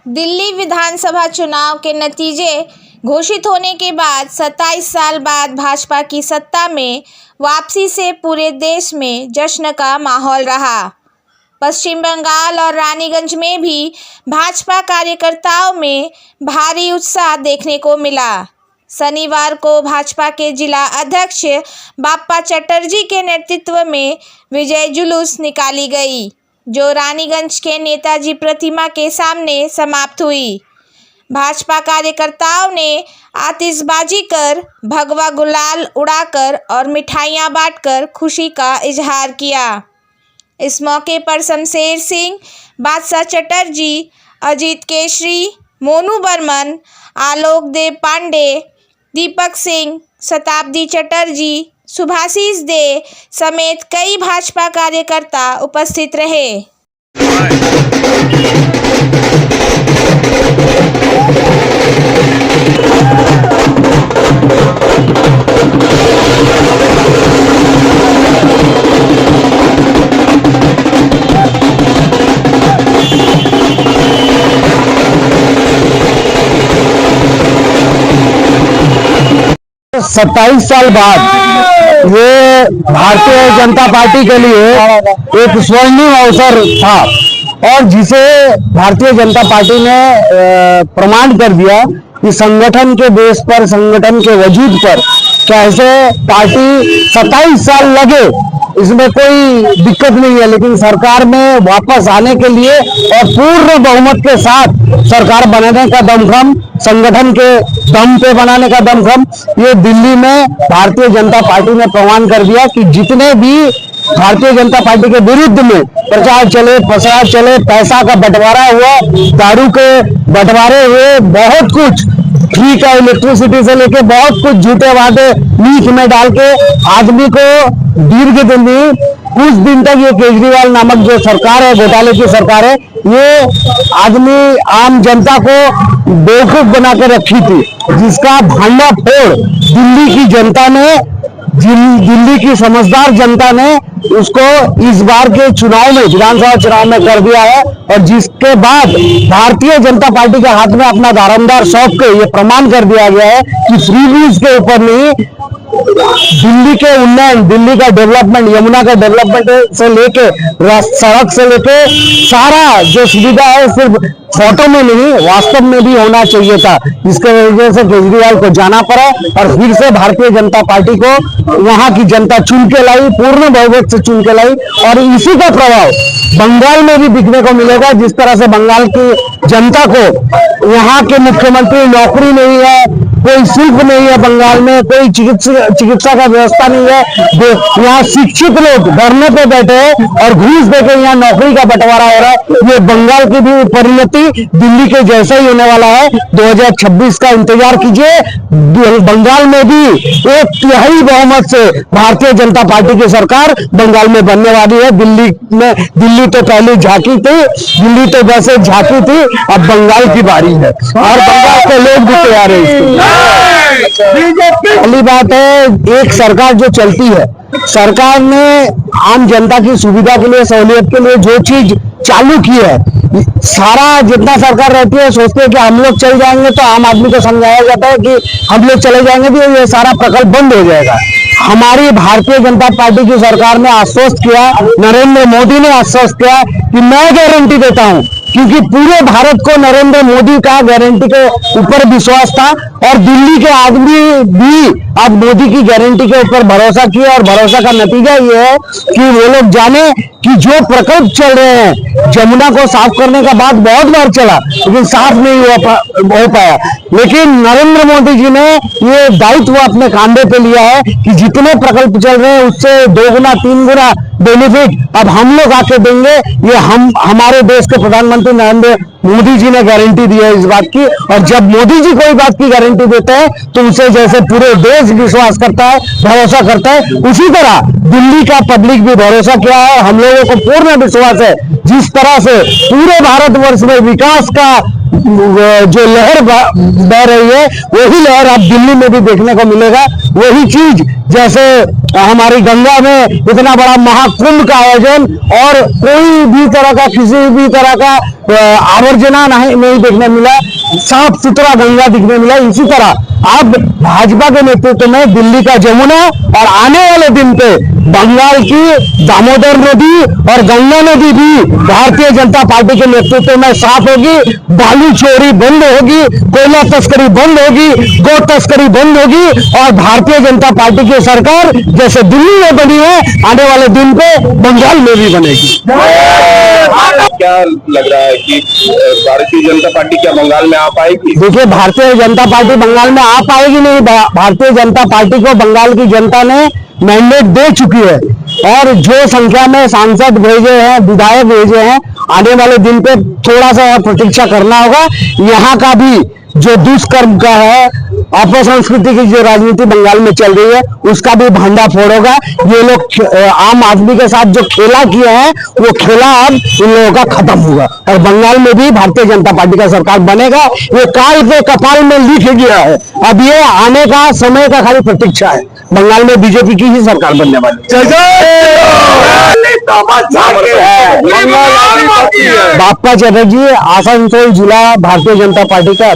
दिल्ली विधानसभा चुनाव के नतीजे घोषित होने के बाद 27 साल बाद भाजपा की सत्ता में वापसी से पूरे देश में जश्न का माहौल रहा। पश्चिम बंगाल और रानीगंज में भी भाजपा कार्यकर्ताओं में भारी उत्साह देखने को मिला। शनिवार को भाजपा के जिला अध्यक्ष बाप्पा चटर्जी के नेतृत्व में विजय जुलूस निकाली गई, जो रानीगंज के नेताजी प्रतिमा के सामने समाप्त हुई। भाजपा कार्यकर्ताओं ने आतिशबाजी कर, भगवा गुलाल उड़ाकर और मिठाइयां बांटकर खुशी का इजहार किया। इस मौके पर शमशेर सिंह, बादशाह चटर्जी, अजीत केसरी, मोनू बर्मन, आलोक देव पांडे, दीपक सिंह, शताब्दी चटर्जी, सुभाषिस दे समेत कई भाजपा कार्यकर्ता उपस्थित रहे। 27 साल बाद ये भारतीय जनता पार्टी के लिए एक स्वर्णिम अवसर था और जिसे भारतीय जनता पार्टी ने प्रमाण कर दिया कि संगठन के बेस पर, संगठन के वजूद पर कैसे पार्टी 27 साल लगे, इसमें कोई दिक्कत नहीं है, लेकिन सरकार में वापस आने के लिए और पूर्ण बहुमत के साथ सरकार बनाने का दमखम, संगठन के दम पे बनाने का दमखम, ये दिल्ली में भारतीय जनता पार्टी ने प्रमाण कर दिया कि जितने भी भारतीय जनता पार्टी के विरुद्ध में प्रचार चले, प्रसार चले, पैसा का बंटवारा हुआ, दारू के बंटवारे हुए, बहुत कुछ फ्री का इलेक्ट्रिसिटी से लेके बहुत कुछ झूठे वादे मीठ में डाल के आदमी को दीर्घ दिन कुछ दिन तक ये केजरीवाल नामक जो सरकार है, घोटाले की सरकार है, ये आदमी आम जनता को बेवकूफ बना के रखी थी, जिसका भांडा फोड़ दिल्ली की जनता ने, दिल्ली की समझदार जनता ने उसको इस बार के चुनाव में, विधानसभा चुनाव में कर दिया है। और जिसके बाद भारतीय जनता पार्टी के हाथ में अपना दारोमदार सौंप के ये प्रमाण कर दिया गया है कि फ्रीबीज के ऊपर नहीं, दिल्ली के उन्नयन, दिल्ली का डेवलपमेंट, यमुना का डेवलपमेंट से लेके सड़क से लेके सारा जो सुविधा है सिर्फ फोटो में नहीं, वास्तव में भी होना चाहिए था। इसके वजह से केजरीवाल को जाना पड़ा और फिर से भारतीय जनता पार्टी को वहां की जनता चुन के लाई, पूर्ण बहुमत से चुन के लाई। और इसी का प्रभाव बंगाल में भी दिखने को मिलेगा। जिस तरह से बंगाल की जनता को वहां के मुख्यमंत्री, नौकरी नहीं है, कोई शुल्क नहीं है, बंगाल में कोई चिकित्सा का व्यवस्था नहीं है, यहाँ शिक्षित लोग धरने पे बैठे हैं और घूस देके यहाँ नौकरी का बंटवारा हो रहा है। ये बंगाल की भी परिणति दिल्ली के जैसा ही होने वाला है। 2026 का इंतजार कीजिए, बंगाल में भी 1/3 बहुमत से भारतीय जनता पार्टी की सरकार बंगाल में बनने वाली है। दिल्ली तो पहले झांकी थी, दिल्ली तो वैसे झांकी थी, अब बंगाल की बारी है और बंगाल के लोग भी तैयार है इसके। पहली बात है, एक सरकार जो चलती है, सरकार ने आम जनता की सुविधा के लिए, सहूलियत के लिए जो चीज चालू की है, सारा जितना सरकार रहती है सोचते हैं कि हम लोग चल जाएंगे तो आम आदमी को समझाया जाता है कि हम लोग चले जाएंगे तो ये सारा प्रकल्प बंद हो जाएगा। हमारी भारतीय जनता पार्टी की सरकार ने आश्वस्त किया, नरेंद्र मोदी ने आश्वस्त किया कि मैं गारंटी देता हूं, क्योंकि पूरे भारत को नरेंद्र मोदी का गारंटी के ऊपर विश्वास था और दिल्ली के आदमी भी अब मोदी की गारंटी के ऊपर भरोसा किया। और भरोसा का नतीजा ये है कि वो लोग जाने कि जो प्रकल्प चल रहे हैं, जमुना को साफ करने का बात बहुत बार चला लेकिन साफ नहीं हो पाया, लेकिन नरेंद्र मोदी जी ने ये दायित्व अपने कांधे पे लिया है कि जितने प्रकल्प चल रहे हैं उससे 2 गुना 3 गुना बेनिफिट अब हम लोग आके देंगे। ये हमारे देश के प्रधानमंत्री नरेंद्र मोदी जी ने गारंटी दी है इस बात की। और जब मोदी जी कोई बात की गारंटी देते हैं तो उसे जैसे पूरे देश विश्वास करता है, भरोसा करता है, उसी तरह दिल्ली का पब्लिक भी भरोसा किया है। हम लोगों को पूर्ण विश्वास है जिस तरह से पूरे भारतवर्ष में विकास का जो लहर बह रही है वही लहर अब दिल्ली में भी देखने को मिलेगा। वही चीज जैसे हमारी गंगा में इतना बड़ा महाकुंभ का आयोजन और कोई भी तरह का किसी भी तरह का आवर्जना नहीं देखने मिला, साफ सुथरा गंगा दिखने मिला। इसी तरह अब भाजपा के नेतृत्व में दिल्ली का जमुना और आने वाले दिन पे बंगाल की दामोदर नदी और गंगा नदी भी भारतीय जनता पार्टी के नेतृत्व में साफ होगी। बालू चोरी बंद होगी, कोयला तस्करी बंद होगी, गो तस्करी बंद होगी और भारतीय जनता पार्टी की सरकार जैसे दिल्ली में बनी है आने वाले दिन पे बंगाल में भी बनेगी। क्या लग रहा है कि भारतीय जनता पार्टी क्या बंगाल में आ पाएगी? देखिए, भारतीय जनता पार्टी बंगाल में आ पाएगी नहीं। भारतीय जनता पार्टी को बंगाल की जनता ने मैंडेट दे चुकी है और जो संख्या में सांसद भेजे हैं, विधायक भेजे हैं, आने वाले दिन पे थोड़ा सा प्रतीक्षा करना होगा। यहाँ का भी जो दुष्कर्म का है, अपसंस्कृति की जो राजनीति बंगाल में चल रही है उसका भी भंडाफोड़ होगा। ये लोग आम आदमी के साथ जो खेला किए हैं वो खेला अब इन लोगों का खत्म होगा और बंगाल में भी भारतीय जनता पार्टी का सरकार बनेगा। ये काल के कपाल में लिख गया है, अब ये आने का समय का खाली प्रतीक्षा है। बंगाल में बीजेपी की ही सरकार बनने वाली है। बाप्पा चटर्जी, आसनसोल जिला भारतीय जनता पार्टी का